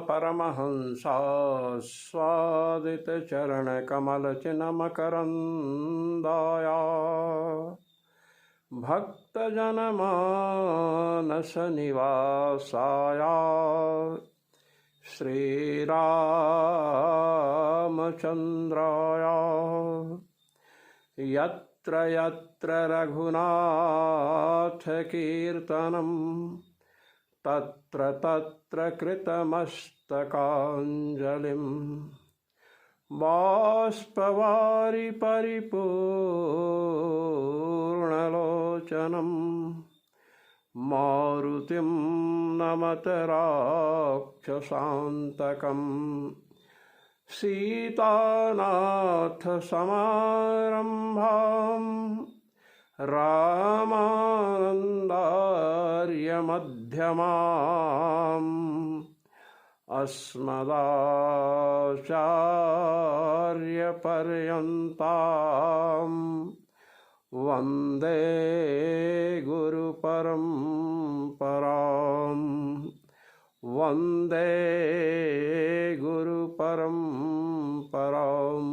परमहंसा स्वादित चरण कमल चिन्ह मकरंदाया भक्त जन मानस निवासाया श्री रामचंद्राया यत्र यत्र रघुनाथ कीर्तनम तत्र तत्र कृतमस्तकाञ्जलिं बाष्पवारि परिपूर्णलोचनं मारुतिं नमत राक्षसान्तकं सीतानाथ समारम्भां रामानन्दार्य मध्यमाम् अस्मदाचार्य पर्यन्तां वन्दे गुरुपरम्परां वन्दे गुरुपरम्पराम्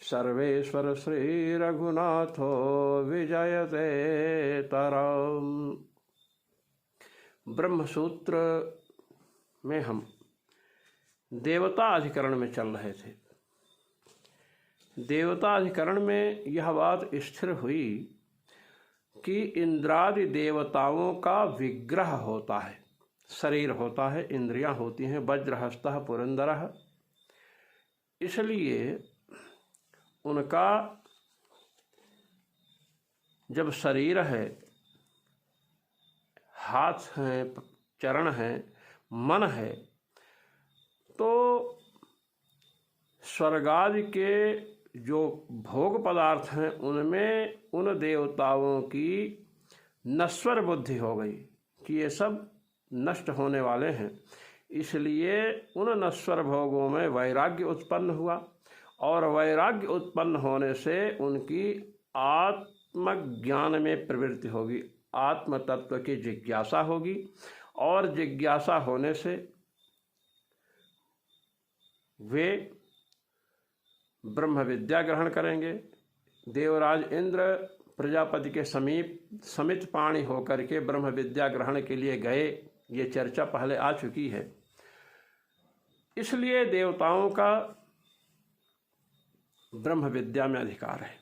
सर्वेश्वर श्री रघुनाथो विजयते तरम। ब्रह्मसूत्र में हम देवता अधिकरण में चल रहे थे। देवता अधिकरण में यह बात स्थिर हुई कि इंद्रादि देवताओं का विग्रह होता है, शरीर होता है, इंद्रियां होती हैं, वज्रहस्तः पुरंदरः। इसलिए उनका जब शरीर है, हाथ हैं, चरण हैं, मन है, तो स्वर्गादि के जो भोग पदार्थ हैं उनमें उन देवताओं की नश्वर बुद्धि हो गई कि ये सब नष्ट होने वाले हैं। इसलिए उन नश्वर भोगों में वैराग्य उत्पन्न हुआ और वैराग्य उत्पन्न होने से उनकी आत्मज्ञान में प्रवृत्ति होगी, आत्म तत्व की जिज्ञासा होगी और जिज्ञासा होने से वे ब्रह्म विद्या ग्रहण करेंगे। देवराज इंद्र प्रजापति के समीप समित पाणी होकर के ब्रह्म विद्या ग्रहण के लिए गए, ये चर्चा पहले आ चुकी है। इसलिए देवताओं का ब्रह्म विद्या में अधिकार है।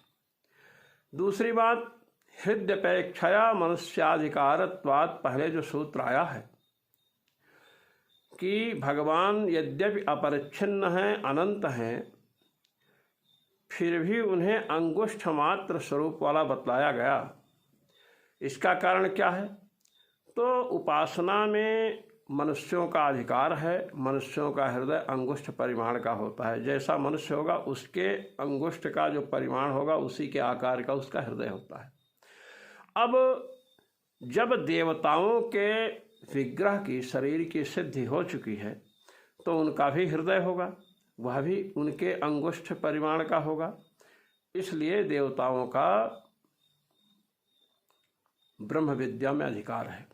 दूसरी बात, हृदयपेक्षया मनुष्याधिकारत्वात् पहले जो सूत्र आया है कि भगवान यद्यपि अपरिच्छिन्न हैं, अनंत हैं, फिर भी उन्हें अंगुष्ठ मात्र स्वरूप वाला बतलाया गया। इसका कारण क्या है? तो उपासना में मनुष्यों का अधिकार है। मनुष्यों का हृदय अंगुष्ठ परिमाण का होता है। जैसा मनुष्य होगा उसके अंगुष्ठ का जो परिमाण होगा उसी के आकार का उसका हृदय होता है। अब जब देवताओं के विग्रह की, शरीर की सिद्धि हो चुकी है तो उनका भी हृदय होगा, वह भी उनके अंगुष्ठ परिमाण का होगा। इसलिए देवताओं का ब्रह्म विद्या में अधिकार है।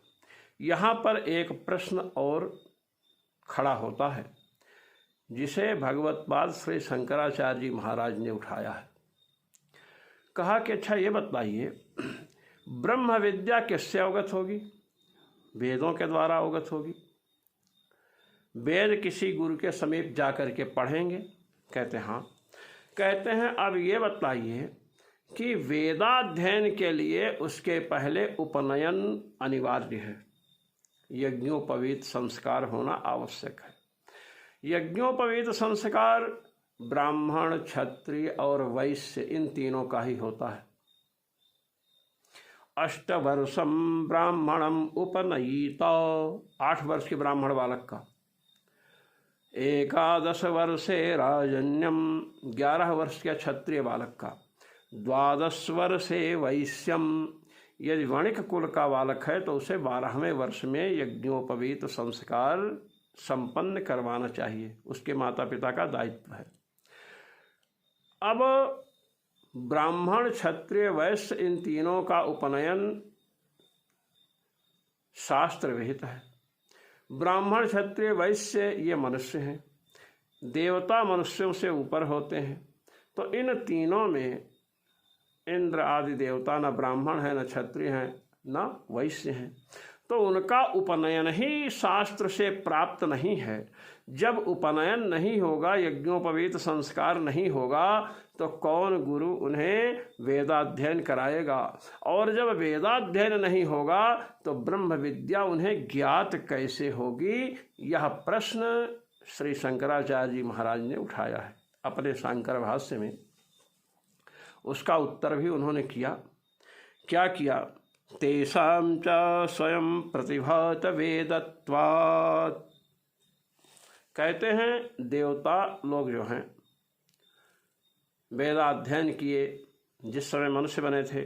यहाँ पर एक प्रश्न और खड़ा होता है जिसे भगवत्पाद श्री शंकराचार्य जी महाराज ने उठाया है। कहा कि अच्छा ये बताइए, ब्रह्म विद्या किससे अवगत होगी? वेदों के द्वारा अवगत होगी। वेद किसी गुरु के समीप जाकर के पढ़ेंगे? कहते हाँ। कहते हैं अब ये बताइए कि वेदाध्ययन के लिए उसके पहले उपनयन अनिवार्य है, यज्ञोपवीत संस्कार होना आवश्यक है। यज्ञोपवीत संस्कार ब्राह्मण, क्षत्रिय और वैश्य इन तीनों का ही होता है। 8 वर्षम ब्राह्मणम उपनयिता, 8 वर्ष के ब्राह्मण बालक का, 11 वर्षे राजन्यम, 11 वर्ष के क्षत्रिय बालक का, 12 वर्षे वैश्यम, यदि वणिक कुल का बालक है तो उसे 12वें वर्ष में यज्ञोपवीत संस्कार संपन्न करवाना चाहिए, उसके माता पिता का दायित्व है। अब ब्राह्मण, क्षत्रिय, वैश्य इन तीनों का उपनयन शास्त्र विहित है। ब्राह्मण क्षत्रिय वैश्य ये मनुष्य हैं, देवता मनुष्यों से ऊपर होते हैं। तो इन तीनों में इंद्र आदि देवता न ब्राह्मण है, न क्षत्रिय हैं, न वैश्य हैं। तो उनका उपनयन ही शास्त्र से प्राप्त नहीं है। जब उपनयन नहीं होगा, यज्ञोपवीत संस्कार नहीं होगा, तो कौन गुरु उन्हें वेदाध्ययन कराएगा? और जब वेदाध्ययन नहीं होगा तो ब्रह्म विद्या उन्हें ज्ञात कैसे होगी? यह प्रश्न श्री शंकराचार्य जी महाराज ने उठाया है अपने शांकर भाष्य में। उसका उत्तर भी उन्होंने किया। क्या किया? तेषां च स्वयं प्रतिभात वेदत्वात्। कहते हैं देवता लोग जो हैं वेदाध्ययन किए जिस समय मनुष्य बने थे,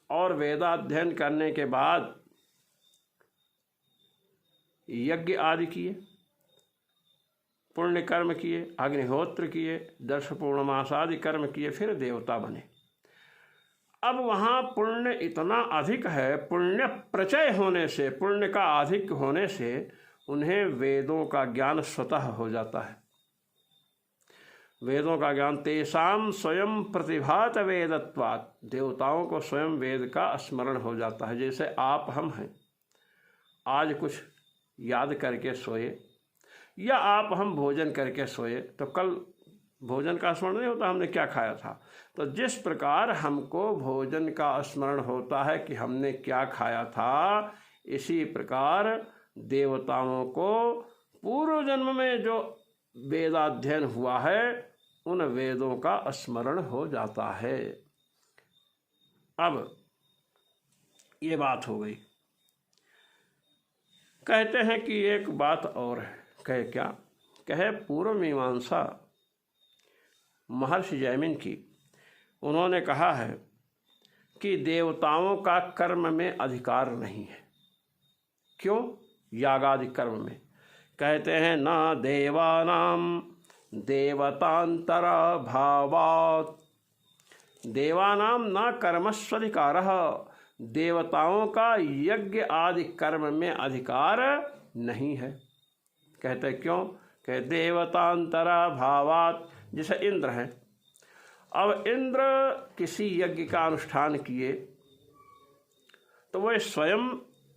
और वेदाध्ययन करने के बाद यज्ञ आदि किए, पुण्य कर्म किए, अग्निहोत्र किए, दर्श पूर्णमास आदि कर्म किए, फिर देवता बने। अब वहाँ पुण्य इतना अधिक है, पुण्य प्रचय होने से, पुण्य का अधिक होने से उन्हें वेदों का ज्ञान स्वतः हो जाता है। वेदों का ज्ञान तेषां स्वयं प्रतिभात वेदत्वात्। देवताओं को स्वयं वेद का स्मरण हो जाता है। जैसे आप हम हैं, आज कुछ याद करके सोए, या आप हम भोजन करके सोए, तो कल भोजन का स्मरण नहीं होता हमने क्या खाया था। तो जिस प्रकार हमको भोजन का स्मरण होता है कि हमने क्या खाया था, इसी प्रकार देवताओं को पूर्व जन्म में जो वेदाध्ययन हुआ है उन वेदों का स्मरण हो जाता है। अब ये बात हो गई। कहते हैं कि एक बात और है। कहे क्या? कहे पूर्व मीमांसा महर्षि जैमिन की, उन्होंने कहा है कि देवताओं का कर्म में अधिकार नहीं है। क्यों? यागादि कर्म में। कहते हैं न देवानाम देवतांतरा भावात्। देवानाम न कर्मस्वधिकारः। देवताओं का यज्ञ आदि कर्म में अधिकार नहीं है। कहते क्यों? कह देवतांतरा भावात्। जैसे इंद्र हैं, अब इंद्र किसी यज्ञ का अनुष्ठान किए तो वह स्वयं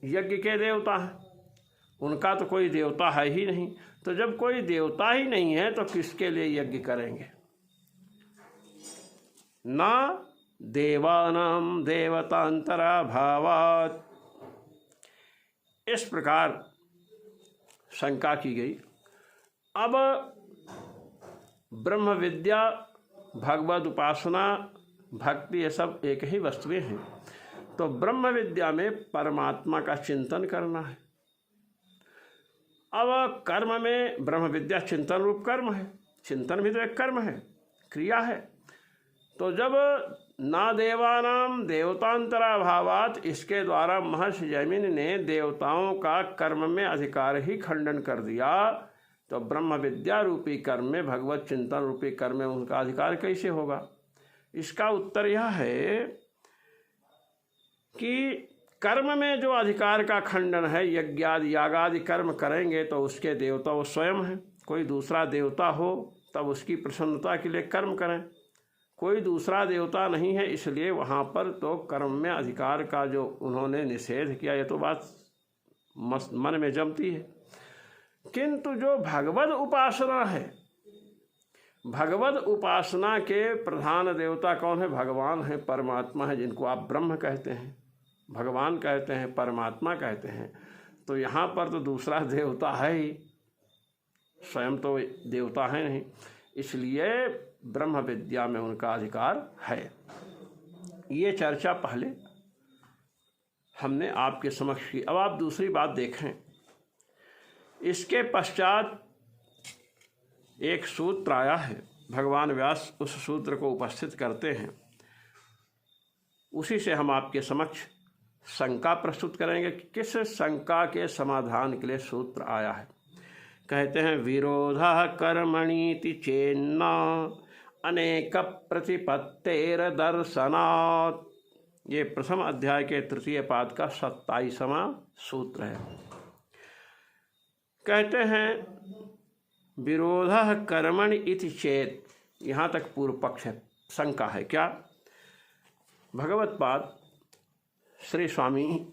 यज्ञ के देवता हैं, उनका तो कोई देवता है ही नहीं। तो जब कोई देवता ही नहीं है तो किसके लिए यज्ञ करेंगे? ना देवानाम देवतांतरा भावात्। इस प्रकार शंका की गई। अब ब्रह्म विद्या, भगवद उपासना, भक्ति, ये सब एक ही वस्तुएं हैं। तो ब्रह्म विद्या में परमात्मा का चिंतन करना है। अब कर्म में ब्रह्म विद्या चिंतन रूप कर्म है। चिंतन भी तो एक कर्म है, क्रिया है। तो जब ना देवानाम देवतांतरा भावात्, इसके द्वारा महर्षि जैमिन ने देवताओं का कर्म में अधिकार ही खंडन कर दिया, तो ब्रह्म विद्या रूपी कर्म में, भगवत चिंतन रूपी कर्म में उनका अधिकार कैसे होगा? इसका उत्तर यह है कि कर्म में जो अधिकार का खंडन है, यज्ञादि यागादि कर्म करेंगे तो उसके देवता वो स्वयं हैं। कोई दूसरा देवता हो तब उसकी प्रसन्नता के लिए कर्म करें। कोई दूसरा देवता नहीं है, इसलिए वहाँ पर तो कर्म में अधिकार का जो उन्होंने निषेध किया, ये तो बात मन में जमती है। किंतु जो भगवद उपासना है, भगवद उपासना के प्रधान देवता कौन है? भगवान है, परमात्मा है, जिनको आप ब्रह्म कहते हैं, भगवान कहते हैं, परमात्मा कहते हैं। तो यहाँ पर तो दूसरा देवता है ही, स्वयं तो देवता है नहीं, इसलिए ब्रह्म विद्या में उनका अधिकार है। ये चर्चा पहले हमने आपके समक्ष की। अब आप दूसरी बात देखें। इसके पश्चात एक सूत्र आया है, भगवान व्यास उस सूत्र को उपस्थित करते हैं। उसी से हम आपके समक्ष शंका प्रस्तुत करेंगे कि किस शंका के समाधान के लिए सूत्र आया है। कहते हैं विरोधः कर्मणीति चेन्ना अनेक प्रतिपत्तेर दर्शनात्। ये प्रथम अध्याय के तृतीय पाद का 27वां सूत्र है। कहते हैं विरोधः कर्मणि इति चेत, यहाँ तक पूर्व पक्ष है, शंका है क्या? भगवत्पाद श्री स्वामी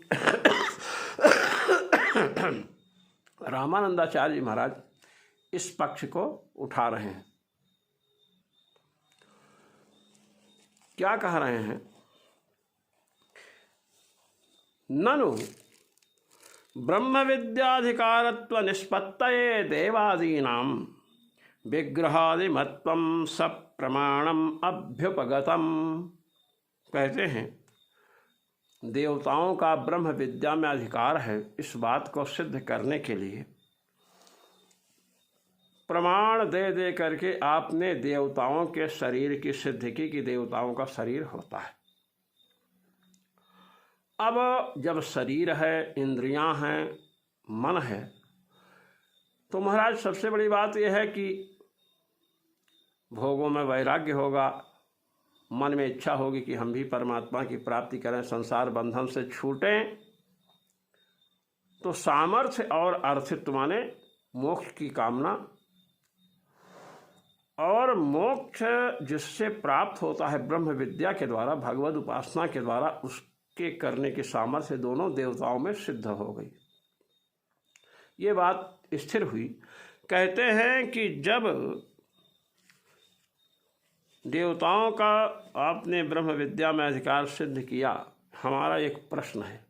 रामानंदाचार्य महाराज इस पक्ष को उठा रहे हैं। क्या कह रहे हैं? ननु ब्रह्म विद्याधिकारत्व निष्पत्तये देवादीनां विग्रहादिमत्वं सप्रमाणम अभ्युपगतम। कहते हैं देवताओं का ब्रह्म विद्या में अधिकार है, इस बात को सिद्ध करने के लिए प्रमाण दे दे करके आपने देवताओं के शरीर की सिद्ध की कि देवताओं का शरीर होता है। अब जब शरीर है, इंद्रियां हैं, मन है, तो महाराज सबसे बड़ी बात यह है कि भोगों में वैराग्य होगा, मन में इच्छा होगी कि हम भी परमात्मा की प्राप्ति करें, संसार बंधन से छूटें। तो सामर्थ्य और अर्थित्व माने मोक्ष की कामना, और मोक्ष जिससे प्राप्त होता है ब्रह्म विद्या के द्वारा, भगवद उपासना के द्वारा, उसके करने की सामर्थ्य दोनों देवताओं में सिद्ध हो गई। ये बात स्थिर हुई। कहते हैं कि जब देवताओं का आपने ब्रह्म विद्या में अधिकार सिद्ध किया, हमारा एक प्रश्न है,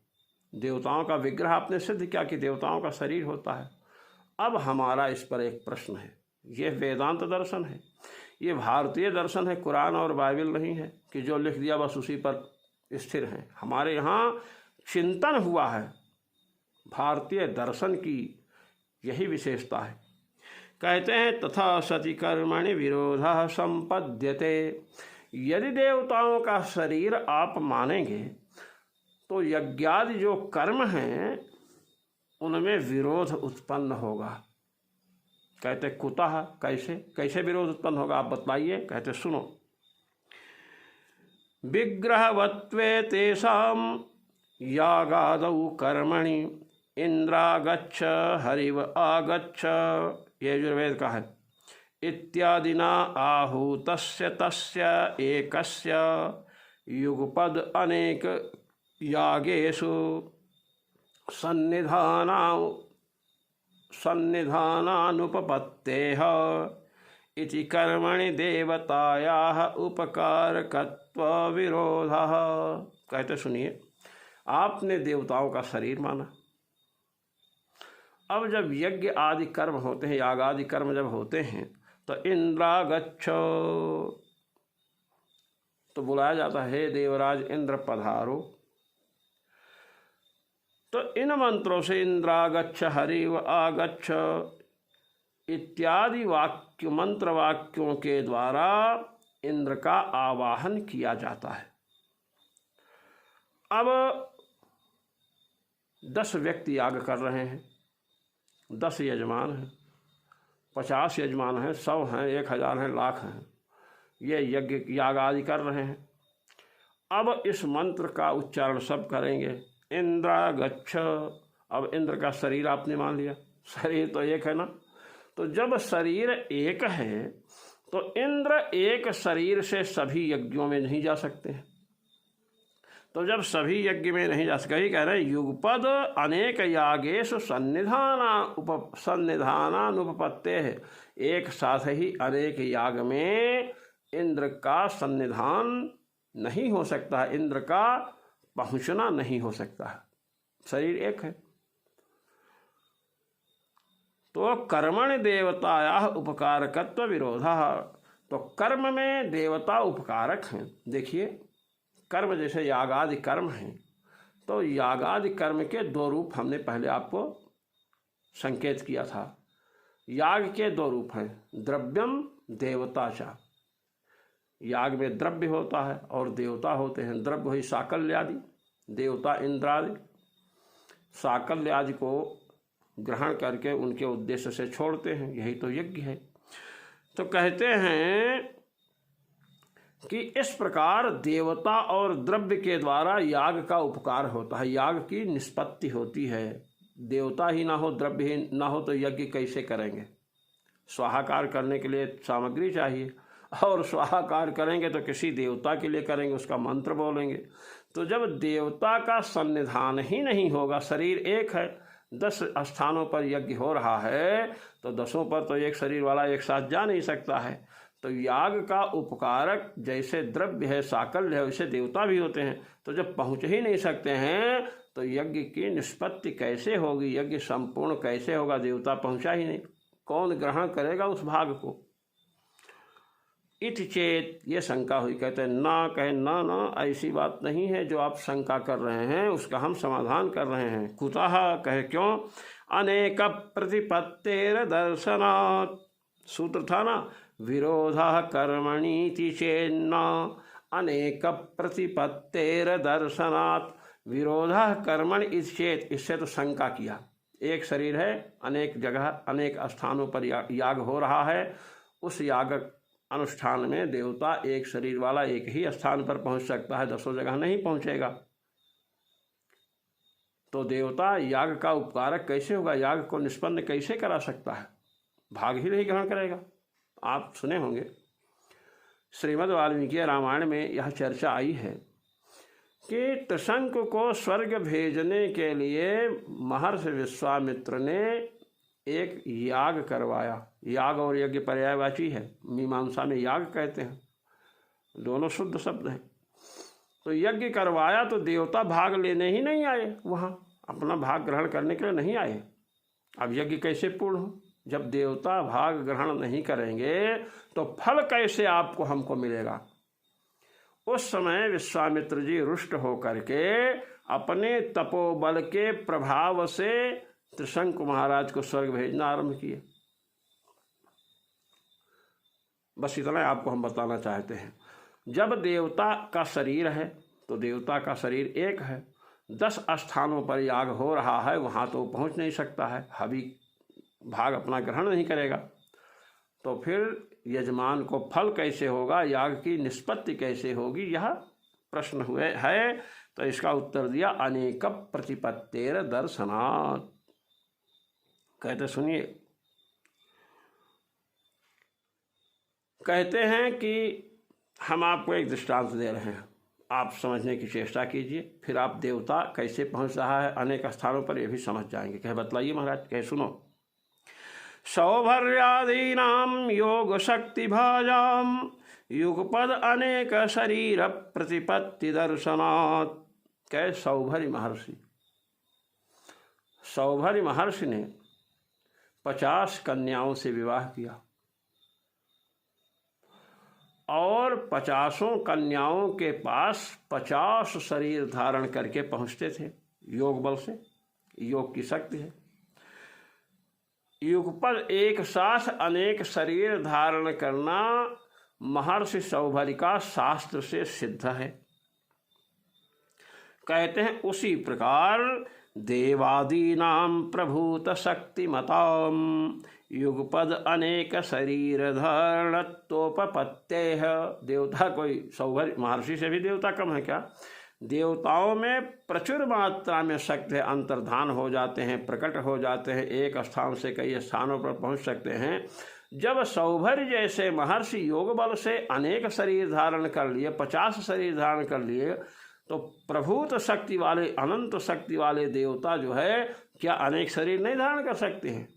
देवताओं का विग्रह आपने सिद्ध किया कि देवताओं का शरीर होता है। अब हमारा इस पर एक प्रश्न है, ये वेदांत दर्शन है, ये भारतीय दर्शन है, कुरान और बाइबल नहीं है कि जो लिख दिया बस उसी पर स्थिर हैं। हमारे यहाँ चिंतन हुआ है, भारतीय दर्शन की यही विशेषता है। कहते हैं तथा सति कर्मणि विरोधः संपद्यते। यदि देवताओं का शरीर आप मानेंगे तो यज्ञादि जो कर्म हैं उनमें विरोध उत्पन्न होगा। कहते कुतः, कैसे कैसे विरोध उत्पन्न होगा आप बतलाइए? कहते सुनो, विग्रहवत्वे तेषां यागादौ कर्मणि इंद्रागच्छ हरिव आगच्छ, ये यजुर्वेद का है, इत्यादिना आहूतस्य तस्य एकस्य युगपद अनेक यागेषु सन्निधानानुपपत्तेः इति कर्मणि देवतायाः उपकारकत्व विरोधः। कहते सुनिए, आपने देवताओं का शरीर माना, अब जब यज्ञ आदि कर्म होते हैं, याग आदि कर्म जब होते हैं तो इंद्रागच्छ, तो बुलाया जाता है हे देवराज इंद्र पधारो। तो इन मंत्रों से इंद्रागच्छ हरिव आगच्छ इत्यादि वाक्य मंत्र वाक्यों के द्वारा इंद्र का आवाहन किया जाता है। अब 10 व्यक्ति याग कर रहे हैं, 10 यजमान हैं, 50 यजमान हैं, 100 हैं, 1000 हैं, लाख हैं, ये यज्ञ याग आदि कर रहे हैं। अब इस मंत्र का उच्चारण सब करेंगे, इंद्र गच्छ। अब इंद्र का शरीर आपने मान लिया, शरीर तो एक है ना, तो जब शरीर एक है तो इंद्र एक शरीर से सभी यज्ञों में नहीं जा सकते हैं। तो जब सभी यज्ञ में नहीं जा सकते, कह रहे हैं युगपद अनेक यागेषु सन्निधानानुपपत्ते है, एक साथ ही अनेक याग में इंद्र का सन्निधान नहीं हो सकता है, इंद्र का पहुंचना नहीं हो सकता है, शरीर एक है। तो कर्मण देवताया उपकारकत्व विरोधः, तो कर्म में देवता उपकारक हैं। देखिए, कर्म जैसे यागादि कर्म हैं, तो यागादि कर्म के 2 रूप हमने पहले आपको संकेत किया था। याग के 2 रूप हैं, द्रव्यम देवता चा, याग में द्रव्य होता है और देवता होते हैं। द्रव्य हुई साकल्य आदि, देवता इंद्रादि, साकल्य आदि को ग्रहण करके उनके उद्देश्य से छोड़ते हैं, यही तो यज्ञ है। तो कहते हैं कि इस प्रकार देवता और द्रव्य के द्वारा याग का उपकार होता है, याग की निष्पत्ति होती है, देवता ही ना हो, द्रव्य ही ना हो तो यज्ञ कैसे करेंगे? स्वाहाकार करने के लिए सामग्री चाहिए, और स्वाहाकार करेंगे तो किसी देवता के लिए करेंगे, उसका मंत्र बोलेंगे। तो जब देवता का सन्निधान ही नहीं होगा, शरीर एक है, 10 स्थानों पर यज्ञ हो रहा है, तो 10 पर तो एक शरीर वाला एक साथ जा नहीं सकता है। तो याग का उपकारक जैसे द्रव्य है, साकल्य है, वैसे देवता भी होते हैं। तो जब पहुँच ही नहीं सकते हैं तो यज्ञ की निष्पत्ति कैसे होगी, यज्ञ संपूर्ण कैसे होगा? देवता पहुँचा ही नहीं, कौन ग्रहण करेगा उस भाग को? इत चेत, ये शंका हुई। कहते हैं ना, कहे ना ना, ऐसी बात नहीं है जो आप शंका कर रहे हैं, उसका हम समाधान कर रहे हैं। कुतः, कहे क्यों? अनेक प्रतिपत्तेर दर्शनात्, सूत्र था ना, विरोधः कर्मणि चेन्न, अनेक प्रतिपत्तेर दर्शनात्, विरोधः कर्मणि इति चेत। इससे तो शंका किया, एक शरीर है, अनेक जगह अनेक स्थानों पर याग हो रहा है, उस याग अनुष्ठान में देवता एक शरीर वाला एक ही स्थान पर पहुंच सकता है, 10 जगह नहीं पहुंचेगा। तो देवता याग का उपकारक कैसे होगा? याग को निष्पन्न कैसे करा सकता है? भाग ही नहीं ग्रहण करेगा। आप सुने होंगे श्रीमद् वाल्मीकि रामायण में यह चर्चा आई है कि त्रिशंकु को स्वर्ग भेजने के लिए महर्षि विश्वामित्र ने एक याग करवाया। याग और यज्ञ पर्यायवाची है, मीमांसा में याग कहते हैं, दोनों शुद्ध शब्द हैं। तो यज्ञ करवाया तो देवता भाग लेने ही नहीं आए, वहाँ अपना भाग ग्रहण करने के लिए नहीं आए। अब यज्ञ कैसे पूर्ण हो? जब देवता भाग ग्रहण नहीं करेंगे तो फल कैसे आपको हमको मिलेगा? उस समय विश्वामित्र जी रुष्ट होकर के अपने तपोबल के प्रभाव से त्रिशंकु महाराज को स्वर्ग भेजना आरंभ किए। बस इतना आपको हम बताना चाहते हैं। जब देवता का शरीर है तो देवता का शरीर एक है, 10 स्थानों पर याग हो रहा है, वहाँ तो पहुँच नहीं सकता है, हवि भाग अपना ग्रहण नहीं करेगा, तो फिर यजमान को फल कैसे होगा, याग की निष्पत्ति कैसे होगी, यह प्रश्न हुए है। तो इसका उत्तर दिया अनेक प्रतिपत्तेर दर्शनात्। कहते सुनिए, कहते हैं कि हम आपको एक दृष्टांत दे रहे हैं, आप समझने की चेष्टा कीजिए, फिर आप देवता कैसे पहुंच रहा है अनेक स्थानों पर ये भी समझ जाएंगे। कहे बतलाइए महाराज। कहे सुनो, सौभर्यादीनां योग शक्ति भाजाम युगपद अनेक शरीर प्रतिपत्ति दर्शनात्। कहे सौभर्य महर्षि ने 50 कन्याओं से विवाह किया और 50 कन्याओं के पास 50 शरीर धारण करके पहुँचते थे योग बल से। योग की शक्ति है। युगपद एक साथ अनेक शरीर धारण करना महर्षि सौभर्य का शास्त्र से सिद्ध है। कहते हैं उसी प्रकार देवादीनां प्रभूत शक्तिमतां युगपद अनेक शरीर धारणत्वोपपत्तेः। देवता कोई सौभर्य महर्षि से भी देवता कम है क्या? देवताओं में प्रचुर मात्रा में शक्ति है, अंतर्धान हो जाते हैं, प्रकट हो जाते हैं, एक स्थान से कई स्थानों पर पहुंच सकते हैं। जब सौभर्य जैसे महर्षि योग बल से अनेक शरीर धारण कर लिए, 50 शरीर धारण कर लिए, तो प्रभूत शक्ति वाले, अनंत शक्ति वाले देवता जो है क्या अनेक शरीर नहीं धारण कर सकते हैं?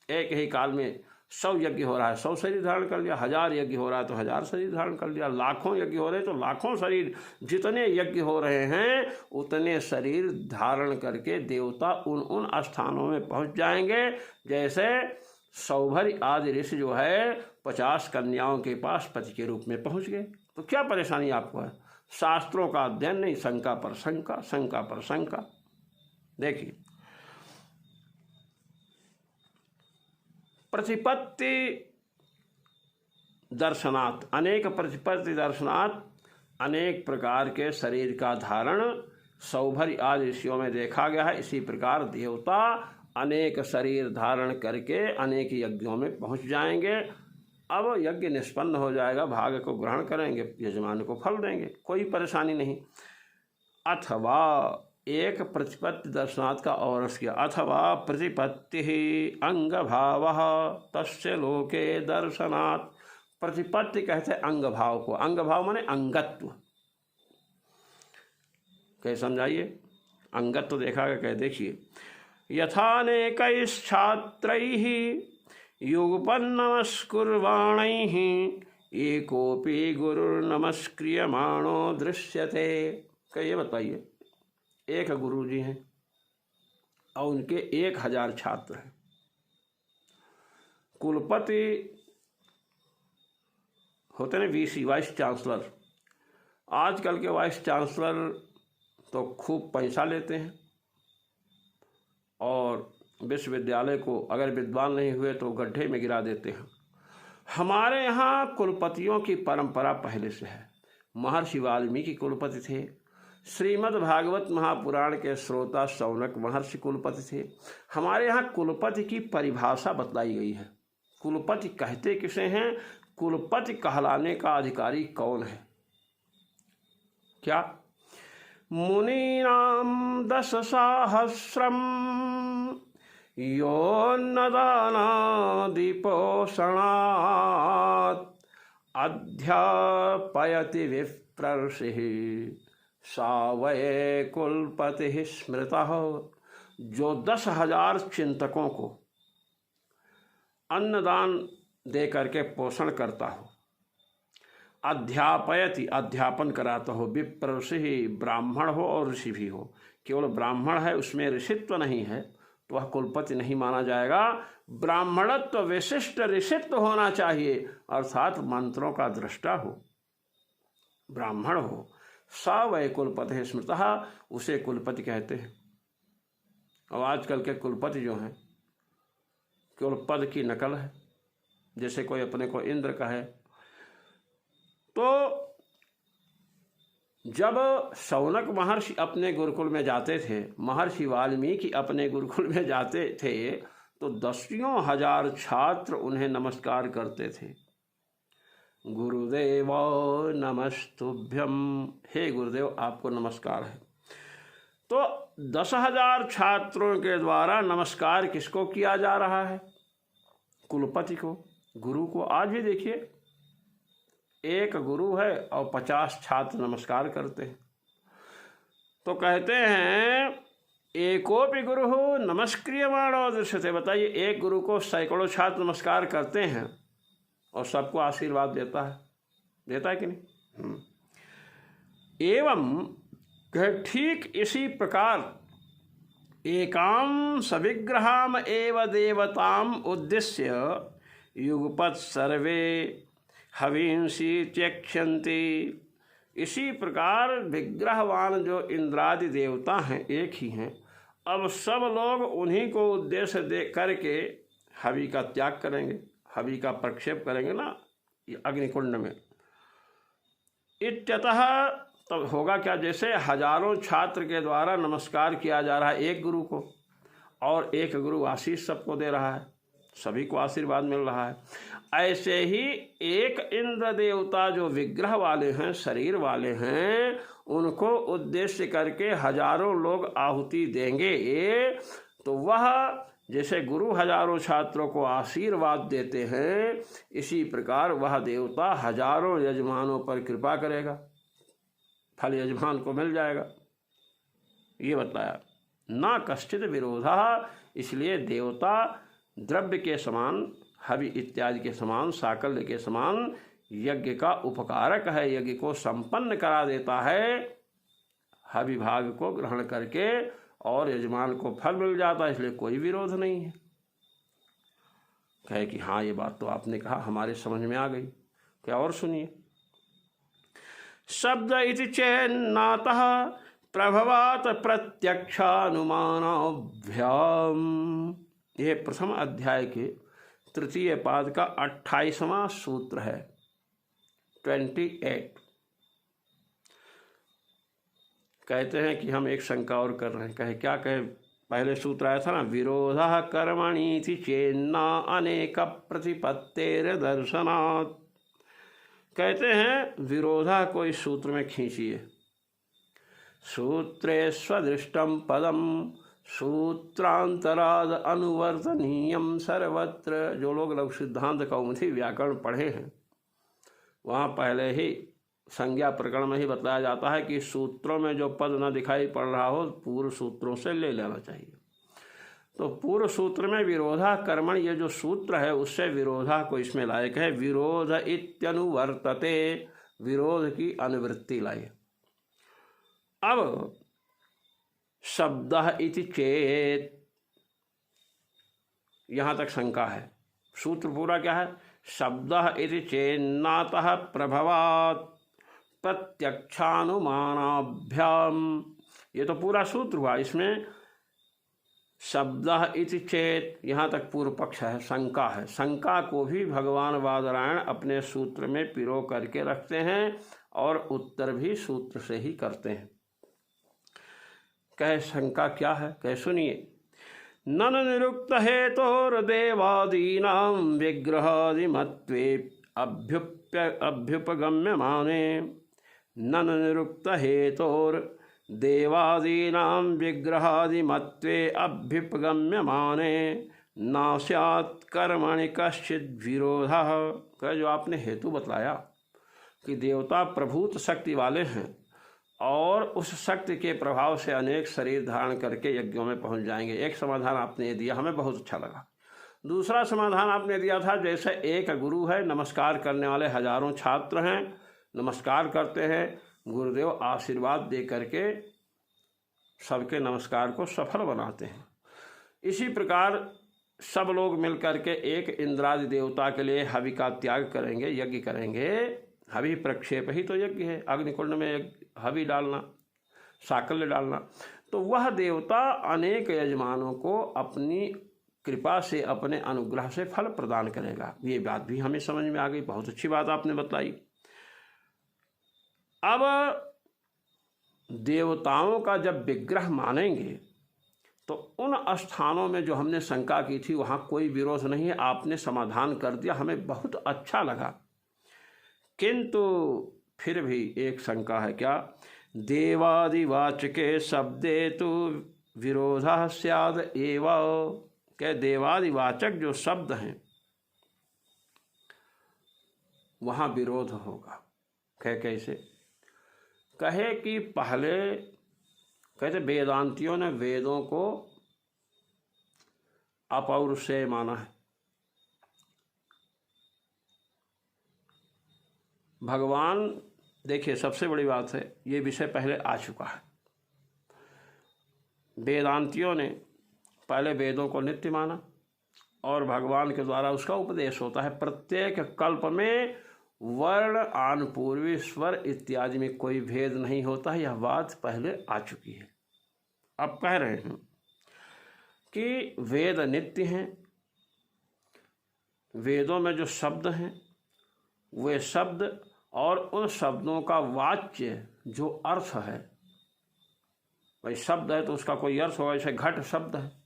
एक ही काल में 100 यज्ञ हो रहा है, 100 शरीर धारण कर लिया, 1000 यज्ञ हो रहा है तो 1000 शरीर धारण कर लिया, लाखों यज्ञ हो रहे तो लाखों शरीर, जितने यज्ञ हो रहे हैं उतने शरीर धारण करके देवता उन स्थानों में पहुंच जाएंगे। जैसे सौभर्य आदि ऋषि जो है 50 कन्याओं के पास पति के रूप में पहुंच गए। तो क्या परेशानी आपको है? शास्त्रों का अध्ययन नहीं, शंका पर शंका, शंका पर शंका। देखिए, प्रतिपत्ति दर्शनात्, अनेक प्रतिपत्ति दर्शनात्, अनेक प्रकार के शरीर का धारण सौभर्य आदि ऋषियों में देखा गया है। इसी प्रकार देवता अनेक शरीर धारण करके अनेक यज्ञों में पहुंच जाएंगे। अब यज्ञ निष्पन्न हो जाएगा, भाग को ग्रहण करेंगे, यजमान को फल देंगे, कोई परेशानी नहीं। अथवा एक प्रतिपत्ति दर्शनात् का और अर्थ किया। अथवा प्रतिपत्ति अंग भाव तस्य लोके दर्शनात्। प्रतिपत्ति कहते हैं अंग भाव को। अंग भाव माने अंगत्व। कह समझाइए, अंगत्व देखा गया। कह देखिए, यथानेकैश्छात्रैः युगपन्नमस्कुर्वाणैः एकोपि गुरुर्नमस्क्रियमाणो दृश्यते। कहिए बताइए, एक गुरु जी हैं और उनके 1000 छात्र हैं। कुलपति होते हैं वीसी, वाइस चांसलर। आजकल के वाइस चांसलर तो खूब पैसा लेते हैं और विश्वविद्यालय को अगर विद्वान नहीं हुए तो गड्ढे में गिरा देते हैं। हमारे यहाँ कुलपतियों की परंपरा पहले से है। महर्षि वाल्मीकि कुलपति थे। श्रीमद् भागवत महापुराण के श्रोता शौनक महर्षि कुलपति थे। हमारे यहाँ कुलपति की परिभाषा बतलाई गई है। कुलपति कहते किसे हैं, कुलपति कहलाने का अधिकारी कौन है। क्या? मुनीनाम 10,000 योन्नदानादिपोषणात् अध्यापयति विप्रर्षिः सा वै कुलपति स्मृतः। जो 10,000 चिंतकों को अन्नदान दे करके पोषण करता हो, अध्यापयति अध्यापन कराता हो, विप्रर्षिः ब्राह्मण हो और ऋषि भी हो। केवल ब्राह्मण है, उसमें ऋषित्व नहीं है तो वह कुलपति नहीं माना जाएगा। ब्राह्मणत्व विशिष्ट ऋषित्व होना चाहिए, अर्थात मंत्रों का दृष्टा हो, ब्राह्मण हो। सा वै कुलपति स्मृतः, उसे कुलपति कहते हैं। और आजकल के कुलपति जो हैं केवल पद की नकल है। जैसे कोई अपने को इंद्र कहे, तो जब शौनक महर्षि अपने गुरुकुल में जाते थे, महर्षि वाल्मीकि अपने गुरुकुल में जाते थे, तो 10,000 छात्र उन्हें नमस्कार करते थे। गुरुदेव नमस्तुभ्यम, हे गुरुदेव आपको नमस्कार है। तो 10,000 छात्रों के द्वारा नमस्कार किसको किया जा रहा है? कुलपति को, गुरु को। आज भी देखिए, एक गुरु है और 50 छात्र नमस्कार करते हैं। तो कहते हैं एकोपि गुरु नमस्क्रियमाणो दृश्यते। बताइए, एक गुरु को सैकड़ों छात्र नमस्कार करते हैं और सबको आशीर्वाद देता है कि नहीं? एवं ठीक इसी प्रकार एकाम सविग्रहाम एव देवताम उद्देश्य युगपत् सर्वे हविंसी त्यक्षन्ति। इसी प्रकार विग्रहवान जो इंद्रादि देवता हैं, एक ही हैं, अब सब लोग उन्हीं को उद्देश्य दे करके हवि का त्याग करेंगे, हवि का प्रक्षेप करेंगे ना अग्निकुंड में। इत्यतः तब होगा क्या, जैसे हजारों छात्र के द्वारा नमस्कार किया जा रहा है एक गुरु को, और एक गुरु आशीष सबको दे रहा है, सभी को आशीर्वाद मिल रहा है, ऐसे ही एक इंद्र देवता जो विग्रह वाले हैं, शरीर वाले हैं, उनको उद्देश्य करके हजारों लोग आहुति देंगे। तो वह जैसे गुरु हजारों छात्रों को आशीर्वाद देते हैं, इसी प्रकार वह देवता हजारों यजमानों पर कृपा करेगा, फल यजमान को मिल जाएगा। ये बताया ना कश्चित विरोधा। इसलिए देवता द्रव्य के समान, हवि इत्यादि के समान, साकल्य के समान यज्ञ का उपकारक है, यज्ञ को संपन्न करा देता है। हवि भाग को ग्रहण करके और यजमान को फल मिल जाता है, इसलिए कोई विरोध नहीं है। कहे कि हाँ, ये बात तो आपने कहा, हमारे समझ में आ गई। क्या और सुनिए। शब्द इति चेन्नातः प्रभवात प्रत्यक्षानुमानाभ्याम। ये प्रथम अध्याय के 3 पाद का 28वां सूत्र है, 28। कहते हैं कि हम एक शंका और कर रहे हैं। कहे क्या? कहे पहले सूत्र आया था ना, विरोधः कर्मणि चेन्ना अनेक प्रतिपत्तेर दर्शनात्। कहते हैं विरोधा को इस सूत्र में खींचिए। सूत्रे स्वदृष्टम पदम सूत्रांतराद अनुवर्तनीयम सर्वत्र। जो लोग लघु सिद्धांत कौमुदी व्याकरण पढ़े हैं वहाँ पहले ही संज्ञा प्रकरण में ही बताया जाता है कि सूत्रों में जो पद न दिखाई पड़ रहा हो पूर्व सूत्रों से ले लेना चाहिए। तो पूर्व सूत्र में विरोधा कर्मण ये जो सूत्र है उससे विरोधा को इसमें लायक है। विरोध इत्यनुवर्तते, विरोध की अनुवृत्ति लाई। अब शब्द इति चेत, यहाँ तक शंका है। सूत्र पूरा क्या है? शब्द इति चेन्नातः प्रभवात् प्रत्यक्षानुमानाभ्याम। ये तो पूरा सूत्र हुआ। इसमें शब्द इति चेत यहाँ तक पूर्व पक्ष है, शंका है। शंका को भी भगवान बादरायण अपने सूत्र में पिरो करके रखते हैं और उत्तर भी सूत्र से ही करते हैं। कहे शंका क्या है? कहे सुनिए। नन निरुक्त हेतोर्देवादीनां विग्रहादिमत्वे अभ्युपगम्यमाने। नन निरुक्त हेतोर्देवादीनां विग्रहादिमत्वे अभ्युपगम्यमाने न स्यात् कर्मणि कश्चिद् विरोधः। कह जो आपने हेतु बतलाया कि देवता प्रभूत शक्ति वाले हैं और उस शक्ति के प्रभाव से अनेक शरीर धारण करके यज्ञों में पहुंच जाएंगे। एक समाधान आपने ये दिया, हमें बहुत अच्छा लगा। दूसरा समाधान आपने दिया था जैसे एक गुरु है, नमस्कार करने वाले हजारों छात्र हैं, नमस्कार करते हैं, गुरुदेव आशीर्वाद दे करके सबके नमस्कार को सफल बनाते हैं। इसी प्रकार सब लोग मिल करके एक इंद्रादि देवता के लिए हवि का त्याग करेंगे, यज्ञ करेंगे। हवि प्रक्षेप ही तो यज्ञ है, अग्निकुंड में हवि डालना, साकल्य डालना। तो वह देवता अनेक यजमानों को अपनी कृपा से, अपने अनुग्रह से फल प्रदान करेगा। ये बात भी हमें समझ में आ गई, बहुत अच्छी बात आपने बताई। अब देवताओं का जब विग्रह मानेंगे तो उन स्थानों में जो हमने शंका की थी वहाँ कोई विरोध नहीं है, आपने समाधान कर दिया, हमें बहुत अच्छा लगा। किंतु फिर भी एक शंका है। क्या? देवादिवाचके शब्दे तो विरोधः स्याद एव। के देवादिवाचक जो शब्द हैं वहाँ विरोध होगा। कैसे? कहे कि पहले कहते वेदांतियों ने वेदों को अपौरुषेय माना है। भगवान, देखिए सबसे बड़ी बात है, ये विषय पहले आ चुका है। वेदांतियों ने पहले वेदों को नित्य माना और भगवान के द्वारा उसका उपदेश होता है। प्रत्येक कल्प में वर्ण, आनुपूर्वी, स्वर इत्यादि में कोई भेद नहीं होता है। यह बात पहले आ चुकी है। अब कह रहे हैं कि वेद नित्य हैं। वेदों में जो शब्द हैं वे शब्द और उन शब्दों का वाच्य जो अर्थ है, भाई शब्द है तो उसका कोई अर्थ होगा। जैसे घट शब्द है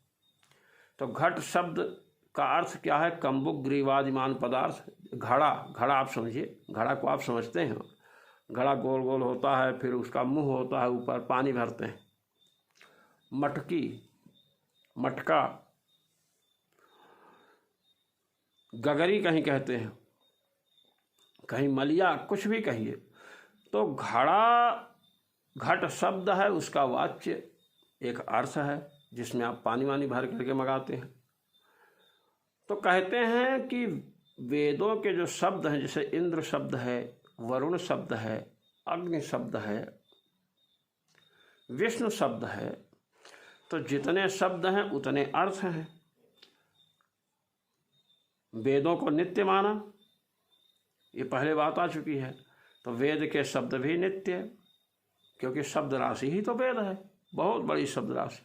तो घट शब्द का अर्थ क्या है? कम्बुक ग्रीवादिमान पदार्थ। घड़ा, घड़ा आप समझिए, घड़ा को आप समझते हैं। घड़ा गोल गोल होता है, फिर उसका मुंह होता है, ऊपर पानी भरते हैं। मटकी, मटका, गगरी कहीं कहते हैं, कहीं मलिया, कुछ भी कहिए। तो घड़ा, घट शब्द है, उसका वाच्य एक अर्थ है जिसमें आप पानी वानी भर करके मंगाते हैं। तो कहते हैं कि वेदों के जो शब्द हैं, जैसे इंद्र शब्द है, वरुण शब्द है, अग्नि शब्द है, विष्णु शब्द है, तो जितने शब्द हैं उतने अर्थ हैं। वेदों को नित्य माना, ये पहले बात आ चुकी है। तो वेद के शब्द भी नित्य, क्योंकि शब्द राशि ही तो वेद है, बहुत बड़ी शब्द राशि।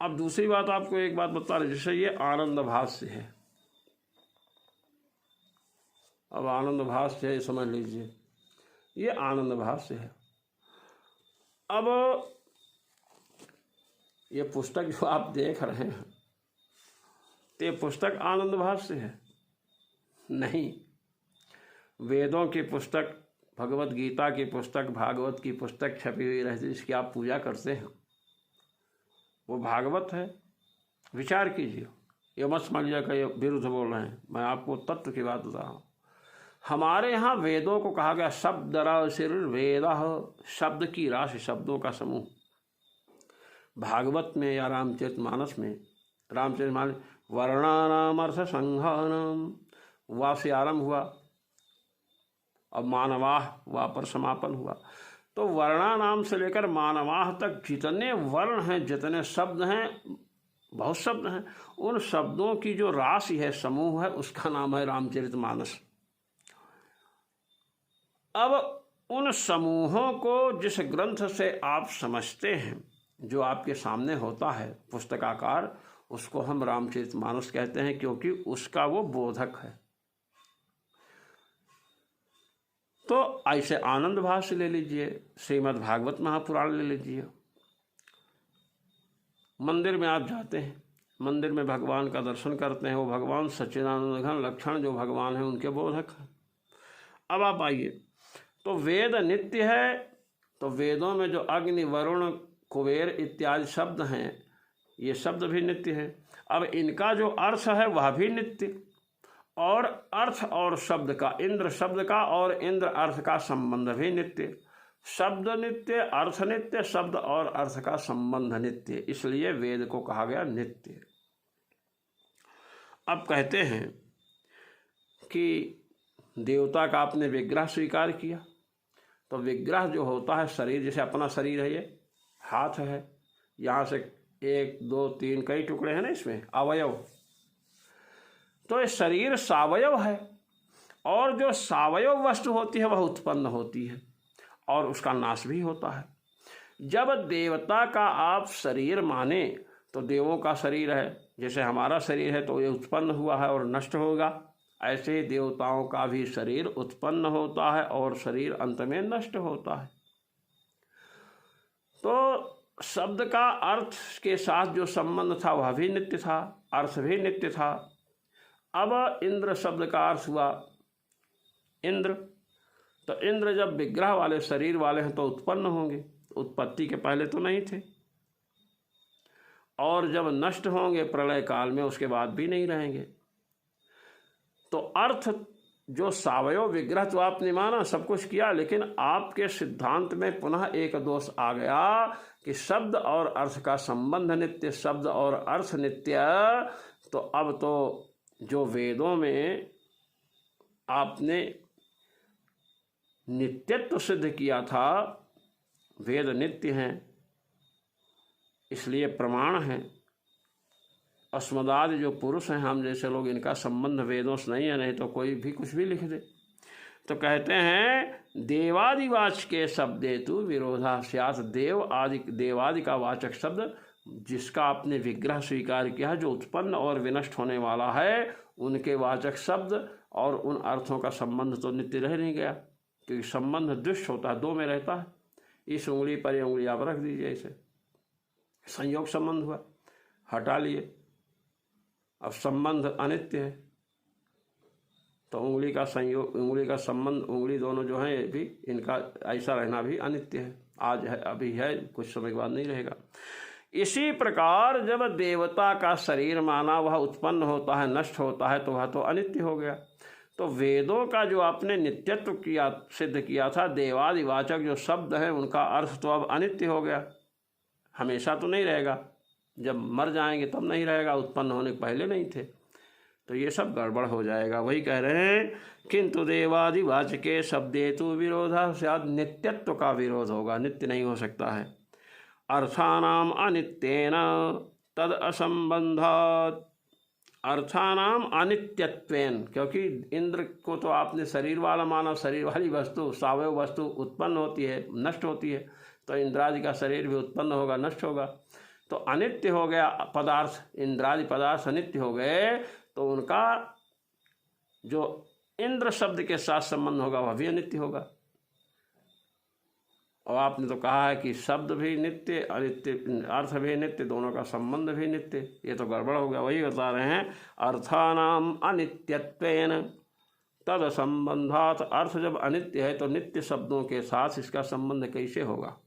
अब दूसरी बात आपको एक बात बता रहे, जैसे ये आनंद भाष्य है। अब आनंद भाष्य है, समझ लीजिए, ये आनंद भाष्य है। अब ये पुस्तक जो आप देख रहे हैं तो ये पुस्तक आनंद भाष्य है? नहीं, वेदों की पुस्तक भगवत गीता की पुस्तक, भागवत की पुस्तक छपी हुई रहती है जिसकी आप पूजा करते हैं, वो भागवत है। विचार कीजिए, ये मत समझिए कि ये विरुद्ध बोल रहे हैं, मैं आपको तत्व की बात बता रहा हूँ। हमारे यहाँ वेदों को कहा गया शब्द राशिर वेद, शब्द की राशि, शब्दों का समूह। भागवत में या रामचरितमानस में, रामचरितमानस वर्णानाम अर्थ संघानाम, वा से आरंभ हुआ, अब मानवाह वा पर समापन हुआ। तो वर्णानाम से लेकर मानवाह तक जितने वर्ण हैं, जितने शब्द हैं, बहुत शब्द हैं, उन शब्दों की जो राशि है, समूह है, उसका नाम है रामचरितमानस। अब उन समूहों को जिस ग्रंथ से आप समझते हैं, जो आपके सामने होता है पुस्तकाकार, उसको हम रामचरितमानस कहते हैं, क्योंकि उसका वो बोधक है। तो ऐसे आनंद भाष्य ले लीजिए, श्रीमद् भागवत महापुराण ले लीजिए। मंदिर में आप जाते हैं, मंदिर में भगवान का दर्शन करते हैं, वो भगवान सच्चिदानंद घन लक्षण जो भगवान हैं उनके बोधक हैं। अब आप आइए, तो वेद नित्य है, तो वेदों में जो अग्नि, वरुण, कुबेर इत्यादि शब्द हैं, ये शब्द भी नित्य है। अब इनका जो अर्थ है वह भी नित्य, और अर्थ और शब्द का, इंद्र शब्द का और इंद्र अर्थ का संबंध भी नित्य। शब्द नित्य, अर्थ नित्य, शब्द और अर्थ का संबंध नित्य, इसलिए वेद को कहा गया नित्य। अब कहते हैं कि देवता का आपने विग्रह स्वीकार किया, तो विग्रह जो होता है शरीर, जैसे अपना शरीर है, ये हाथ है, यहाँ से 1 2 3 कई टुकड़े हैं ना इसमें, अवयव। तो ये शरीर सावयव है, और जो सावयव वस्तु होती है वह उत्पन्न होती है और उसका नाश भी होता है। जब देवता का आप शरीर माने, तो देवों का शरीर है, जैसे हमारा शरीर है तो ये उत्पन्न हुआ है और नष्ट होगा, ऐसे देवताओं का भी शरीर उत्पन्न होता है और शरीर अंत में नष्ट होता है। तो शब्द का अर्थ के साथ जो संबंध था वह भी नित्य था, अर्थ भी नित्य था। अब इंद्र शब्द का अर्थ हुआ इंद्र, तो इंद्र जब विग्रह वाले शरीर वाले हैं तो उत्पन्न होंगे, उत्पत्ति के पहले तो नहीं थे, और जब नष्ट होंगे प्रलय काल में उसके बाद भी नहीं रहेंगे। तो अर्थ जो सावयव विग्रह तो आपने माना, सब कुछ किया, लेकिन आपके सिद्धांत में पुनः एक दोष आ गया कि शब्द और अर्थ का संबंध नित्य, शब्द और अर्थ नित्य। तो अब तो जो वेदों में आपने नित्यत्व सिद्ध किया था, वेद नित्य हैं, इसलिए प्रमाण हैं। अस्मदादि जो पुरुष हैं, हम जैसे लोग, इनका संबंध वेदों से नहीं है, नहीं तो कोई भी कुछ भी लिख दे। तो कहते हैं देवादिवाच के शब्देतु विरोधा स्यात्, देवादि का वाचक शब्द जिसका आपने विग्रह स्वीकार किया, जो उत्पन्न और विनष्ट होने वाला है, उनके वाचक शब्द और उन अर्थों का संबंध तो नित्य रह नहीं गया, क्योंकि संबंध दृश्य होता है, 2 में रहता है। इस उंगली पर ये उंगली आप रख दीजिए, इसे संयोग संबंध हुआ, हटा लिए, अब संबंध अनित्य है, तो उंगली का संयोग, उंगली का संबंध, उंगली दोनों जो हैं ये भी, इनका ऐसा रहना भी अनित्य है। आज है, अभी है, कुछ समय के बाद नहीं रहेगा। इसी प्रकार जब देवता का शरीर माना, वह उत्पन्न होता है, नष्ट होता है, तो वह तो अनित्य हो गया। तो वेदों का जो आपने नित्यत्व किया, सिद्ध किया था, देवादिवाचक जो शब्द है उनका अर्थ तो अब अनित्य हो गया, हमेशा तो नहीं रहेगा, जब मर जाएंगे तब नहीं रहेगा, उत्पन्न होने के पहले नहीं थे, तो ये सब गड़बड़ हो जाएगा। वही कह रहे हैं किंतु देवादिवाचके शब्देतु विरोधा स्यात्, नित्यत्व का विरोध होगा, नित्य नहीं हो सकता है। अर्थानाम अनित्येन तद असंबंधात्, अर्थानाम अनित्यत्वेन, क्योंकि इंद्र को तो आपने शरीर वाला माना, शरीर वाली वस्तु, सावयव वस्तु उत्पन्न होती है, नष्ट होती है, तो इंद्रादि का शरीर भी उत्पन्न होगा, नष्ट होगा, तो अनित्य हो गया पदार्थ, इंद्रादि पदार्थ अनित्य हो गए, तो उनका जो इंद्र शब्द के साथ संबंध होगा वह भी अनित्य होगा। और आपने तो कहा है कि शब्द भी नित्य, अनित्य, अर्थ भी नित्य, दोनों का संबंध भी नित्य, ये तो गड़बड़ हो गया। वही बता रहे हैं अर्थानाम अनित्यत्वेन तद संबंधात, अर्थ जब अनित्य है तो नित्य शब्दों के साथ इसका संबंध कैसे होगा।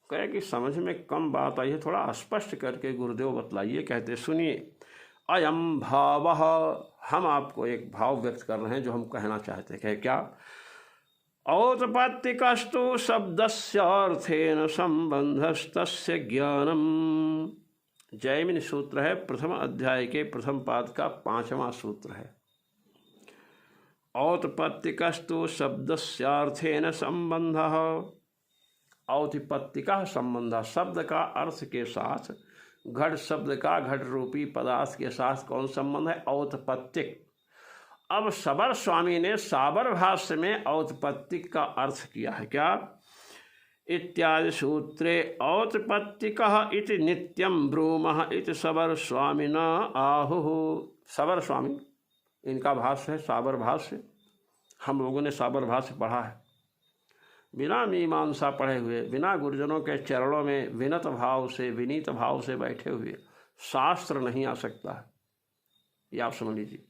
कहे कि समझ में कम बात आई है, थोड़ा स्पष्ट करके गुरुदेव बतलाइए। कहते सुनिए, अयम भाव, हम आपको एक भाव व्यक्त कर रहे हैं जो हम कहना चाहते हैं। क्या, औत्पत्तिकस्तु शब्दस्य अर्थेन संबंधस्तस्य ज्ञानम। जैमिनी सूत्र है, प्रथम अध्याय के प्रथम पाद का 5वां सूत्र है। औत्पत्तिकस्तु शब्दस्यार्थेन संबंधः, औत्पत्तिकः संबंध, शब्द का अर्थ के साथ, घट शब्द का घट रूपी पदार्थ के साथ कौन संबंध है, औत्पत्तिक। अब सबर स्वामी ने साबर भाष्य में औत्पत्तिक का अर्थ किया है। क्या, इत्यादि सूत्रे औत्पत्तिकः इति नित्यं ब्रूमः इति सबर स्वामिना आहुः। सबर स्वामी, इनका भाष्य है साबर भाष्य। हम लोगों ने साबर भाष्य पढ़ा है, बिना मीमांसा पढ़े हुए, बिना गुरुजनों के चरणों में विनत भाव से, विनीत भाव से बैठे हुए शास्त्र नहीं आ सकता है, ये आप समझ लीजिए।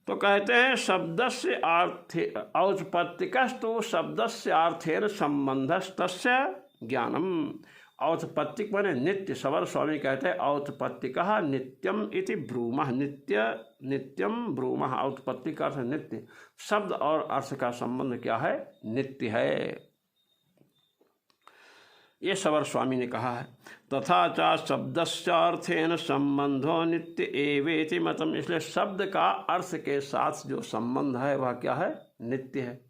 तो कहते हैं शब्दस्य अर्थे, औत्पत्तिकस्तु शब्दस्य अर्थेन संबंधस्तस्य ज्ञानम। औत्पत्तिक माने नित्य। सबर स्वामी कहते हैं औत्पत्तिकः नित्यम इति ब्रूमः, नित्य नित्यम ब्रूमः। औत्पत्तिक अर्थ नित्य, शब्द और अर्थ का संबंध क्या है, नित्य है। ये सबर स्वामी ने कहा है। तथा च शब्दस्यार्थेन संबंधो नित्य एवेति मतम, इसलिए शब्द का अर्थ के साथ जो संबंध है वह क्या है, नित्य है।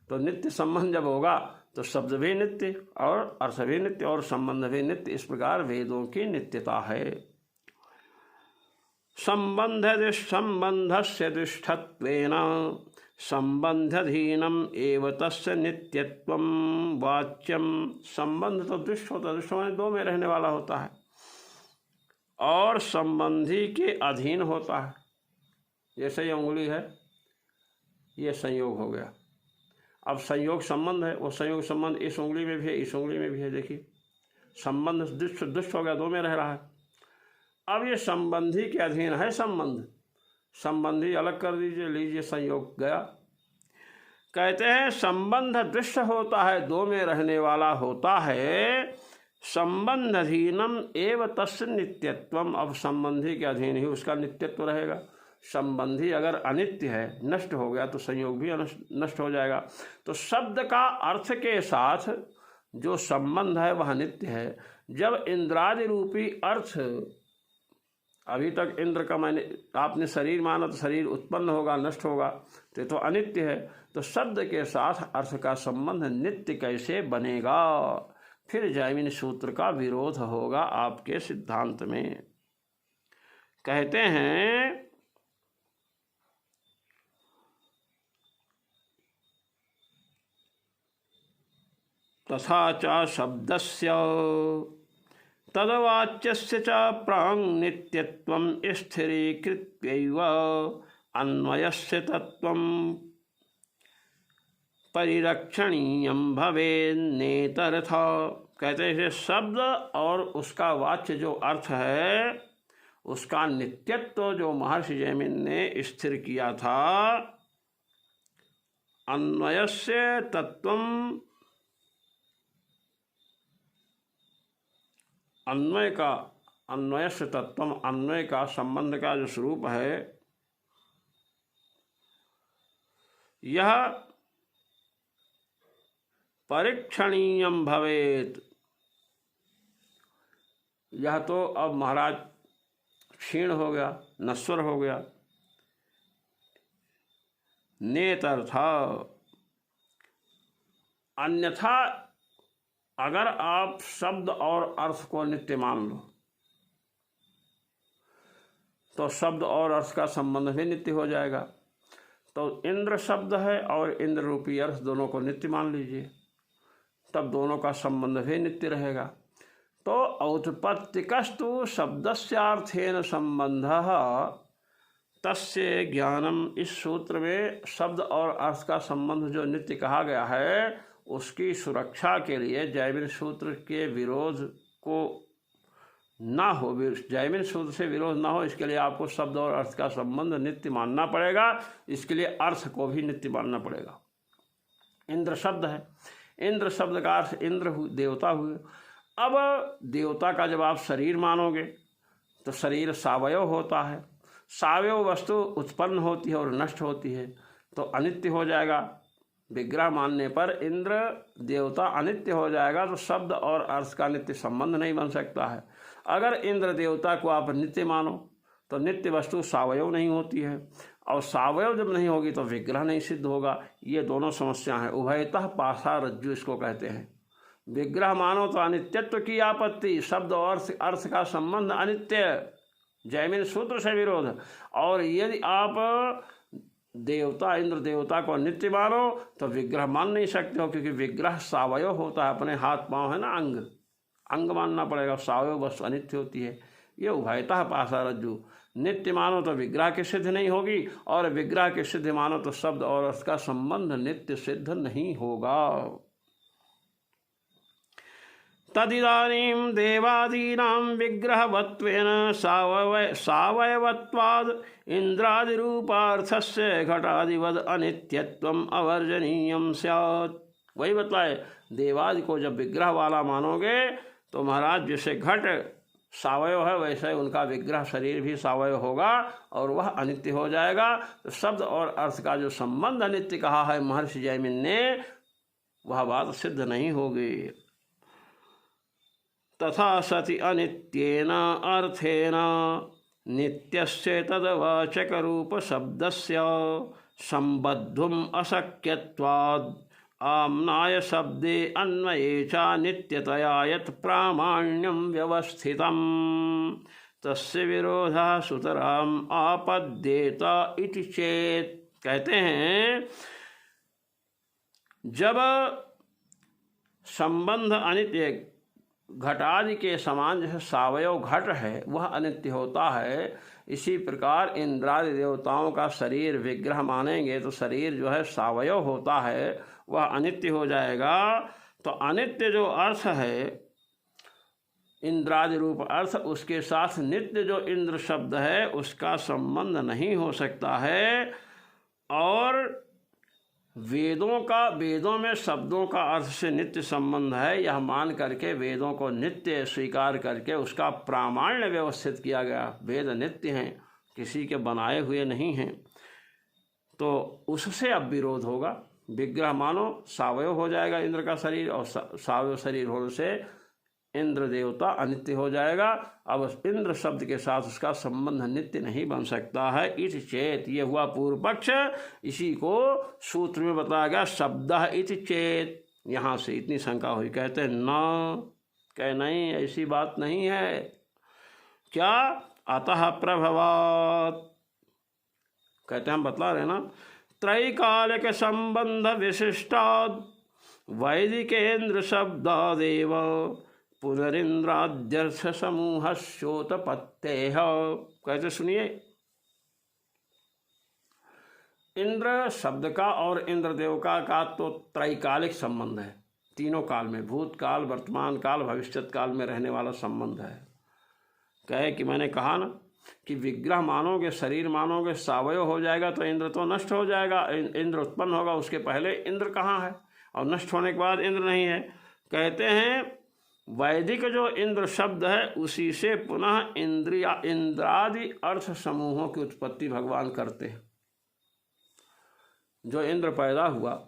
तो नित्य संबंध जब होगा तो शब्द भी नित्य और अर्थ भी नित्य और संबंध भी नित्य। इस प्रकार वेदों की नित्यता है। संबंधस्य दुष्टत्वेन संबंधधीनम एव तस्य नित्यत्वम वाच्यम। संबंध तो दुष्ट होता है, दुष्ट माने दो में रहने वाला होता है, और संबंधी के अधीन होता है। जैसे ये उंगली है, ये संयोग हो गया। अब संयोग संबंध है, वो संयोग संबंध इस उंगली में भी है, इस उंगली में भी है। देखिए संबंध दुष्ट हो गया, दो में रह रहा है। अब ये संबंधी के अधीन है संबंध, संबंधी अलग कर दीजिए, लीजिए संयोग गया। कहते हैं संबंध दृश्य होता है, दो में रहने वाला होता है। संबंधहीनम एव तस्य नित्यत्वम, अब संबंधी के अधीन ही उसका नित्यत्व रहेगा। संबंधी अगर अनित्य है, नष्ट हो गया, तो संयोग भी नष्ट हो जाएगा। तो शब्द का अर्थ के साथ जो संबंध है वह नित्य है। जब इंद्रादि रूपी अर्थ, अभी तक इंद्र का मैंने आपने शरीर माना तो शरीर उत्पन्न होगा, नष्ट होगा, तो ये तो अनित्य है। तो शब्द के साथ अर्थ का संबंध नित्य कैसे बनेगा, फिर जैमिनी सूत्र का विरोध होगा आपके सिद्धांत में। कहते हैं तथा च शब्दस्य तदवाच्यस्य च प्रांग नित्यत्वं स्थिरीकृत्यैव अन्वयस्य तत्त्वं परिरक्षणीयं भवेन्नेतरथ। कहते हैं शब्द और उसका वाच्य जो अर्थ है, उसका नित्यत्व जो महर्षि जैमिन ने स्थिर किया था। अन्वयस्य तत्त्वं, अन्वय का, अन्वयस्य तत्त्वम, अन्वय का संबंध का जो स्वरूप है, यह परीक्षणीयम भवेत। यह तो अब महाराज क्षीण हो गया, नश्वर हो गया। नेतरथा, अन्यथा अगर आप शब्द और अर्थ को नित्य मान लो तो शब्द और अर्थ का संबंध भी नित्य हो जाएगा। तो इंद्र शब्द है और इंद्र रूपी अर्थ दोनों को नित्य मान लीजिए, तब दोनों का संबंध भी नित्य रहेगा। तो औत्पत्तिकस्तु शब्दस्यार्थेन संबंधः तस्य ज्ञानम, इस सूत्र में शब्द और अर्थ का संबंध जो नित्य कहा गया है, उसकी सुरक्षा के लिए जैमिनी सूत्र के विरोध को ना हो, जैमिन सूत्र से विरोध ना हो, इसके लिए आपको शब्द और अर्थ का संबंध नित्य मानना पड़ेगा। इसके लिए अर्थ को भी नित्य मानना पड़ेगा। इंद्र शब्द है, इंद्र शब्द का अर्थ इंद्र देवता हुए। अब देवता का जब आप शरीर मानोगे तो शरीर सावयव होता है, सावयव वस्तु उत्पन्न होती है और नष्ट होती है, तो अनित्य हो जाएगा। विग्रह मानने पर इंद्र देवता अनित्य हो जाएगा, तो शब्द और अर्थ का नित्य संबंध नहीं बन सकता है। अगर इंद्र देवता को आप नित्य मानो तो नित्य वस्तु सावयव नहीं होती है, और सावयव जब नहीं होगी तो विग्रह नहीं सिद्ध होगा। ये दोनों समस्या हैं। उभयतः पाशा रज्जु इसको कहते हैं। विग्रह मानो तो अनित्यत्व की आपत्ति, शब्द और अर्थ का संबंध अनित्य, जैमिन सूत्र से विरोध। और यदि आप देवता इंद्र देवता को नित्य मानो तो विग्रह मान नहीं सकते हो, क्योंकि विग्रह सावयव होता है। अपने हाथ पांव है ना, अंग मानना पड़ेगा। सावयव वस्तु अनित्य होती है। ये उभयतः पाशा रज्जु। नित्य मानो तो विग्रह की सिद्ध नहीं होगी, और विग्रह की सिद्ध मानो तो शब्द और अर्थ का संबंध नित्य सिद्ध नहीं होगा। तदिदानीं देवादीनां विग्रहवत्वेन सावयवत्वाद् इंद्रादिरूपार्थस्य घटादिवद अनित्यत्वम् अवर्जनीयं स्यात्। वही बतलाए, देवादि को जब विग्रह वाला मानोगे तो महाराज जैसे घट सावयव है वैसे उनका विग्रह शरीर भी सावयव होगा और वह अनित्य हो जाएगा। तो शब्द और अर्थ का जो संबंध अनित्य कहा है महर्षि जैमिन ने, वह बात सिद्ध नहीं होगी। तथा सति अनित्येन अर्थेन नित्यस्य तद्वाचक रूप शब्दस्य संबद्धुम अशक्यत्वाद् आम्नाय शब्दे अन्वये च नित्यतया यत् प्रामाण्यं व्यवस्थितं तस्य विरोधः सुतराम् आपद्येत इति चेत्। कहते हैं जब संबंध अनित्य, घटादि के समान जैसे सावयव घट है वह अनित्य होता है, इसी प्रकार इंद्रादि देवताओं का शरीर विग्रह मानेंगे तो शरीर जो है सावयव होता है, वह अनित्य हो जाएगा। तो अनित्य जो अर्थ है इंद्रादि रूप अर्थ, उसके साथ नित्य जो इंद्र शब्द है उसका संबंध नहीं हो सकता है। और वेदों में शब्दों का अर्थ से नित्य संबंध है, यह मान करके वेदों को नित्य स्वीकार करके उसका प्रामाण्य व्यवस्थित किया गया। वेद नित्य हैं, किसी के बनाए हुए नहीं हैं, तो उससे अब विरोध होगा। विग्रह मानो सावयव हो जाएगा इंद्र का शरीर, और सावयव शरीर होने से इंद्र देवता अनित्य हो जाएगा। अब इंद्र शब्द के साथ उसका संबंध नित्य नहीं बन सकता है। इति चेत, ये हुआ पूर्व पक्ष। इसी को सूत्र में बताया गया शब्द इति चेत। यहाँ से इतनी शंका हुई। कहते हैं न, कह नहीं, ऐसी बात नहीं है। क्या? अतः प्रभवात्, कहते हैं हम बतला रहे ना, त्रैकालिक संबंध विशिष्टाद् वैदिकेन्द्र शब्दादेव पुनरिंद्राद्यर्थ समूह शोतपत्तेह। कहते सुनिए, इंद्र शब्द का और इंद्रदेव का तो त्रैकालिक संबंध है, तीनों काल में, भूतकाल, वर्तमान काल, भविष्यत काल में रहने वाला संबंध है। कहे कि मैंने कहा ना कि विग्रह मानोगे, शरीर मानोगे, सावयव हो जाएगा तो इंद्र तो नष्ट हो जाएगा, इंद्र उत्पन्न होगा, उसके पहले इंद्र कहाँ है, और नष्ट होने के बाद इंद्र नहीं है। कहते हैं वैदिक जो इंद्र शब्द है उसी से पुनः इंद्रादि अर्थ समूहों की उत्पत्ति भगवान करते हैं। जो इंद्र पैदा हुआ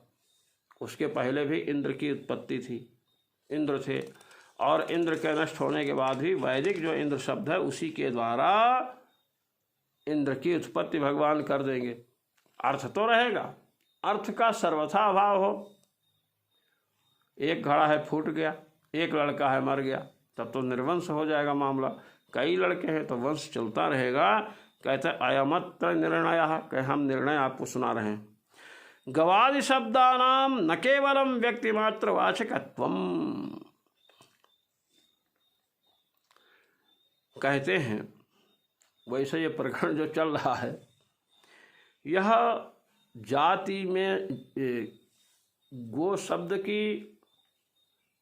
उसके पहले भी इंद्र की उत्पत्ति थी, इंद्र थे, और इंद्र के नष्ट होने के बाद भी वैदिक जो इंद्र शब्द है उसी के द्वारा इंद्र की उत्पत्ति भगवान कर देंगे। अर्थ तो रहेगा, अर्थ का सर्वथा अभाव हो। एक घड़ा है फूट गया, एक लड़का है मर गया, तब तो निर्वंश हो जाएगा मामला। कई लड़के हैं तो वंश चलता रहेगा। कहते अयमत्र निर्णय, कहे हम निर्णय आपको सुना रहे हैं। गवादि शब्दानाम न केवलम व्यक्ति मात्र वाचकत्वम, कहते हैं वैसे ये प्रकरण जो चल रहा है, यह जाति में गो शब्द की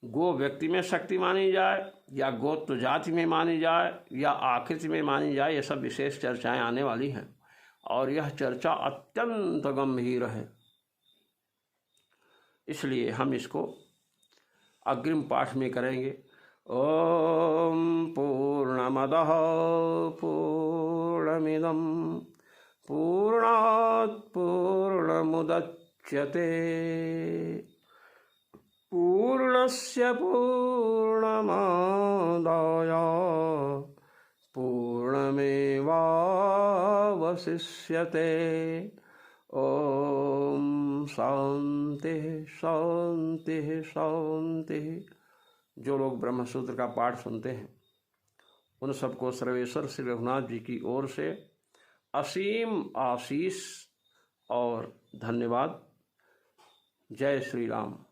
गो व्यक्ति में शक्ति मानी जाए या गोत्र जाति में मानी जाए या आकृति में मानी जाए, ये सब विशेष चर्चाएं आने वाली हैं और यह चर्चा अत्यंत गंभीर है। इसलिए हम इसको अग्रिम पाठ में करेंगे। ओम पूर्णमदः पूर्णमिदं पूर्णात् पूर्णमुदच्यते पूर्णस्य पूर्णमादाय पूर्णमेवावशिष्यते। ओम शांति शांति शांति। जो लोग ब्रह्मसूत्र का पाठ सुनते हैं उन सबको सर्वेश्वर श्री रघुनाथ जी की ओर से असीम आशीष और धन्यवाद। जय श्री राम।